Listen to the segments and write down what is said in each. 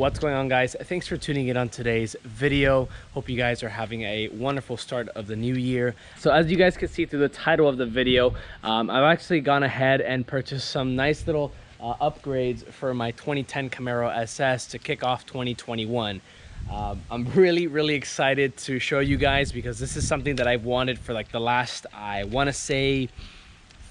What's going on, guys? Thanks for tuning in on today's video. Hope you guys are having a wonderful start of the new year. So as you guys can see through the title of the video, I've actually gone ahead and purchased some nice little upgrades for my 2010 Camaro SS to kick off 2021. I'm really excited to show you guys because this is something that I've wanted for like the last, I want to say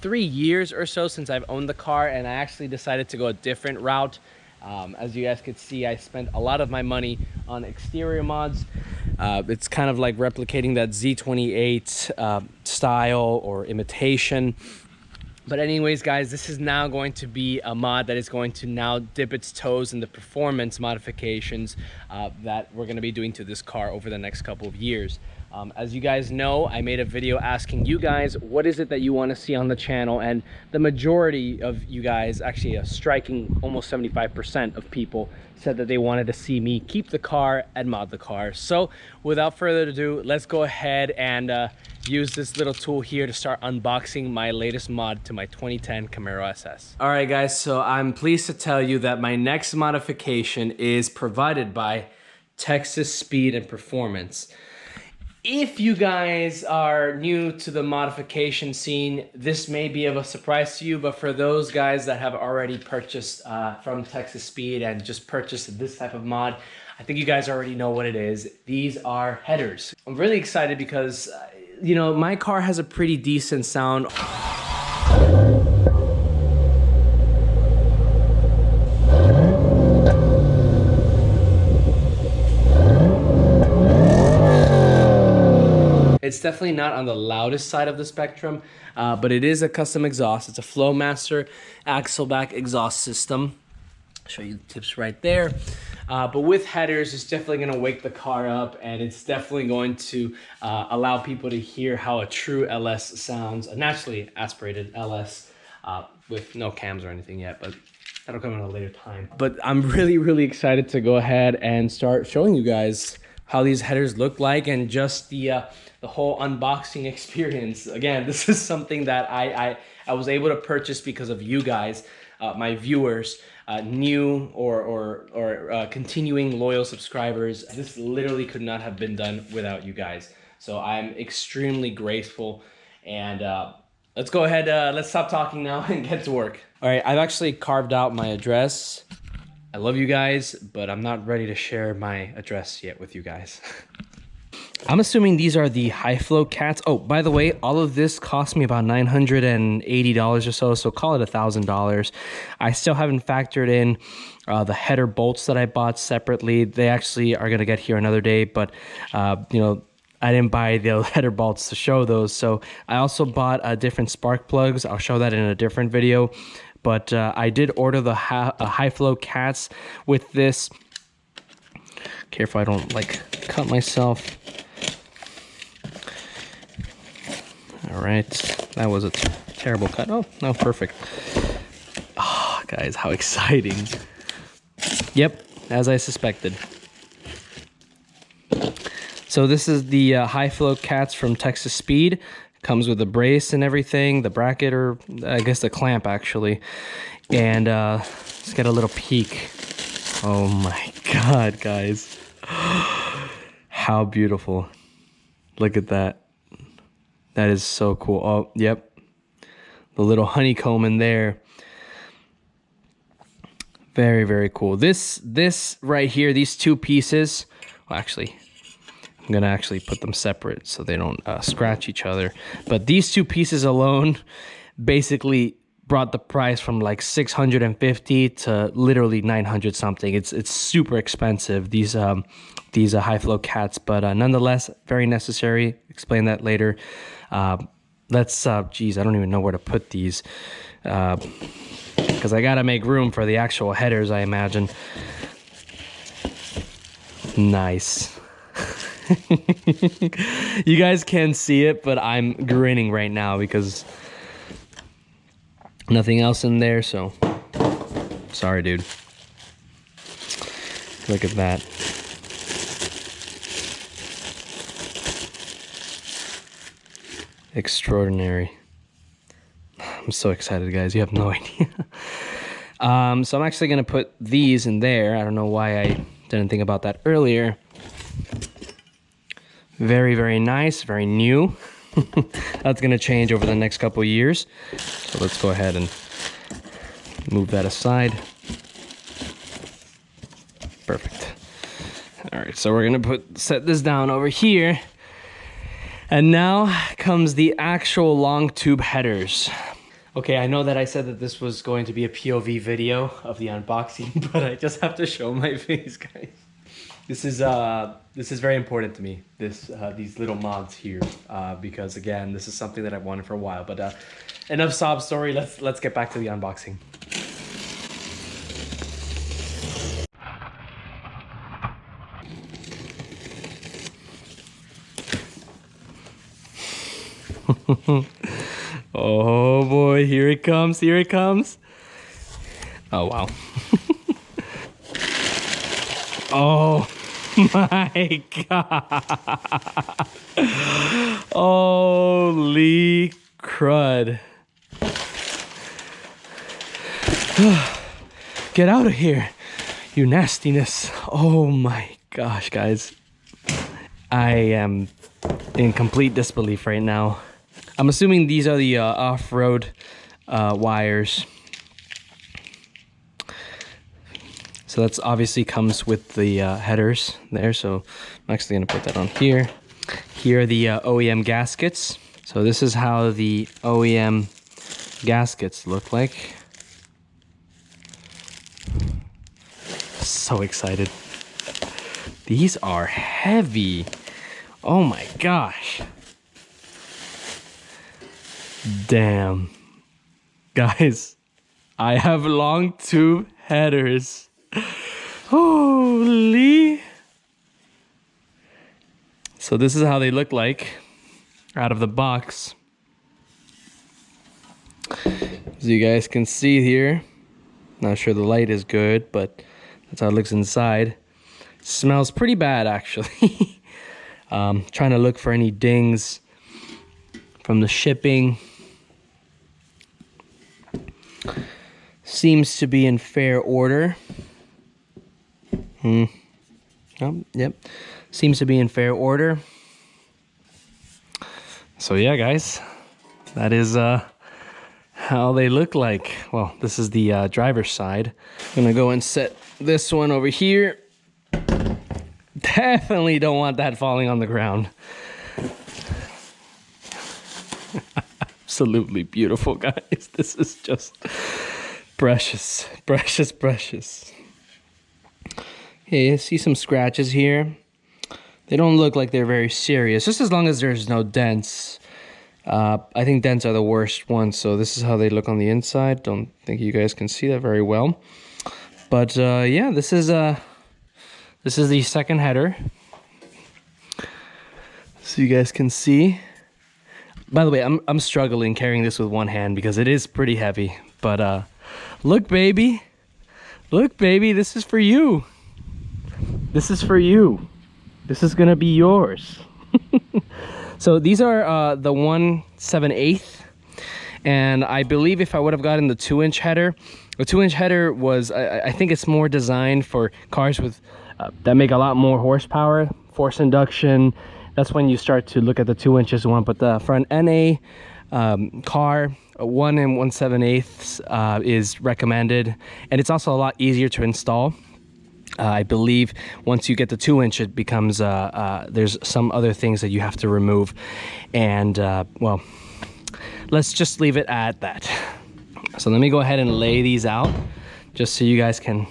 3 years or so since I've owned the car, and I actually decided to go a different route. As you guys could see, I spent a lot of my money on exterior mods. It's kind of like replicating that Z28 style or imitation. But anyways, guys, this is now going to be a mod that is going to now dip its toes in the performance modifications that we're going to be doing to this car over the next couple of years. As you guys know, I made a video asking you guys what is it that you want to see on the channel, and the majority of you guys, actually a striking almost 75% of people, said that they wanted to see me keep the car and mod the car. So without further ado, let's go ahead and use this little tool here to start unboxing my latest mod to my 2010 Camaro SS. All right, guys, so I'm pleased to tell you that my next modification is provided by Texas Speed and Performance. If you guys are new to the modification scene, this may be of a surprise to you, but for those guys that have already purchased from Texas Speed and just purchased this type of mod, I think you guys already know what it is. These are headers. I'm really excited because, you know, my car has a pretty decent sound. It's definitely not on the loudest side of the spectrum, but it is a custom exhaust. It's a Flowmaster Axleback exhaust system. I'll show you the tips right there. But with headers, it's definitely going to wake the car up, and it's definitely going to allow people to hear how a true LS sounds, a naturally aspirated LS with no cams or anything yet, but that'll come in a later time. But I'm really excited to go ahead and start showing you guys how these headers look like, and just the whole unboxing experience. Again, this is something that I was able to purchase because of you guys, my viewers, new or continuing loyal subscribers. This literally could not have been done without you guys. So I'm extremely grateful, and let's go ahead, let's stop talking now and get to work. All right, I've actually carved out my address. I love you guys, but I'm not ready to share my address yet with you guys. I'm assuming these are the high flow cats. Oh, by the way, all of this cost me about $980 or so call it $1,000. I still haven't factored in the header bolts that I bought separately. They actually are gonna get here another day, but you know, I didn't buy the header bolts to show those. So I also bought different spark plugs. I'll show that in a different video. But I did order the high flow cats with this. Careful I don't like cut myself. All right, that was a terrible cut. Oh, no, perfect. Oh, guys, how exciting. Yep, as I suspected. So this is the high flow cats from Texas Speed. Comes with a brace and everything, the bracket, or I guess the clamp actually. And let's get a little peek. Oh my God, guys. How beautiful. Look at that. That is so cool. Oh, yep. The little honeycomb in there. Very cool. This right here, these two pieces, well, actually, I'm gonna actually put them separate so they don't scratch each other. But these two pieces alone basically brought the price from like $650 to literally 900 something. It's super expensive, these high flow cats, but nonetheless very necessary. Explain that later. Let's geez, I don't even know where to put these because I gotta make room for the actual headers, I imagine. Nice. You guys can't see it, but I'm grinning right now because nothing else in there, so sorry, dude. Look at that. Extraordinary. I'm so excited, guys. You have no idea. So I'm actually gonna put these in there. I don't know why I didn't think about that earlier. Very, very nice, very new. That's gonna change over the next couple years. So let's go ahead and move that aside. Perfect. All right, so we're gonna set this down over here. And now comes the actual long tube headers. Okay, I know that I said that this was going to be a POV video of the unboxing, but I just have to show my face, guys. This is very important to me. These little mods here, because again, this is something that I've wanted for a while. But enough sob story. Let's get back to the unboxing. Oh boy, here it comes, here it comes. Oh wow. Oh my god. Holy crud. Get out of here, you nastiness. Oh my gosh, guys. I am in complete disbelief right now. I'm assuming these are the off-road wires. So that's obviously comes with the headers there. So I'm actually gonna put that on here. Here are the OEM gaskets. So this is how the OEM gaskets look like. So excited. These are heavy. Oh my gosh. Damn. Guys, I have long tube headers. Holy. So this is how they look like out of the box. As you guys can see here, not sure the light is good, but that's how it looks inside. Smells pretty bad, actually. Trying to look for any dings from the shipping. Seems to be in fair order. Oh, yep. Seems to be in fair order. So yeah, guys, that is how they look like. Well, this is the driver's side. I'm gonna go and set this one over here. Definitely don't want that falling on the ground. Absolutely beautiful, guys. This is just precious, precious, precious. Okay, see some scratches here. They don't look like they're very serious, just as long as there's no dents. I think dents are the worst ones, so this is how they look on the inside. Don't think you guys can see that very well. But yeah, this is the second header. So you guys can see. By the way, I'm struggling carrying this with one hand because it is pretty heavy. But look, baby. Look, baby, this is for you. This is for you. This is gonna be yours. So these are the 1/7/8, and I believe if I would have gotten the 2-inch header, the 2-inch header was, I think it's more designed for cars with that make a lot more horsepower, force induction. That's when you start to look at the 2 inches one. But for an NA car, a 1 1/7/8 is recommended, and it's also a lot easier to install. I believe once you get the 2-inch, it becomes there's some other things that you have to remove, and well, let's just leave it at that. So let me go ahead and lay these out just so you guys can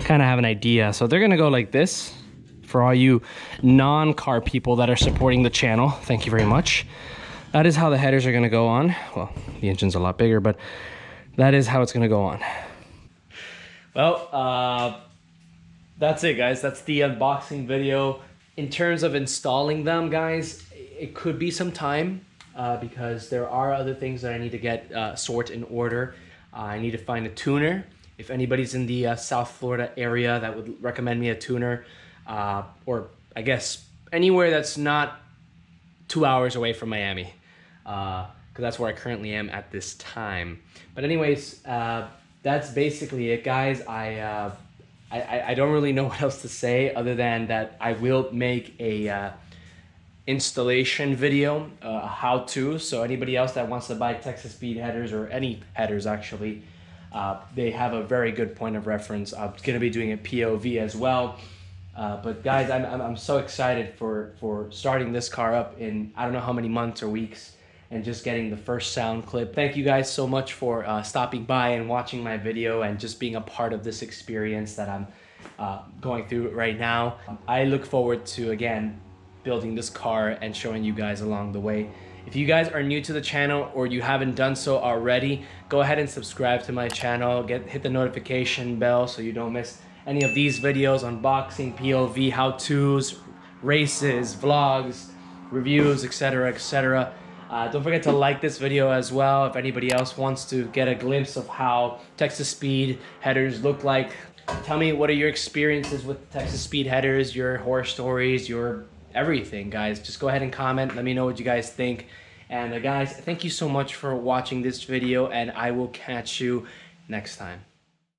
kind of have an idea. So they're gonna go like this for all you non-car people that are supporting the channel. Thank you very much. That is how the headers are gonna go on. Well, the engine's a lot bigger, but that is how it's gonna go on. Well, that's it, guys. That's the unboxing video. In terms of installing them, guys, it could be some time because there are other things that I need to get sort in order. I need to find a tuner. If anybody's in the South Florida area that would recommend me a tuner, or I guess anywhere that's not 2 hours away from Miami, because that's where I currently am at this time. But anyways, that's basically it, guys. I don't really know what else to say other than that I will make a installation video, a how-to. So anybody else that wants to buy Texas Speed headers, or any headers actually, they have a very good point of reference. I'm gonna be doing a POV as well. But guys, I'm so excited for starting this car up in I don't know how many months or weeks, and just getting the first sound clip. Thank you guys so much for stopping by and watching my video and just being a part of this experience that I'm going through right now. I look forward to, again, building this car and showing you guys along the way. If you guys are new to the channel or you haven't done so already, go ahead and subscribe to my channel. Hit the notification bell so you don't miss any of these videos: unboxing, POV, how-tos, races, vlogs, reviews, etc., etc. Don't forget to like this video as well if anybody else wants to get a glimpse of how Texas Speed headers look like. Tell me, what are your experiences with Texas Speed headers, your horror stories, your everything, guys. Just go ahead and comment. Let me know what you guys think. And guys, thank you so much for watching this video, and I will catch you next time.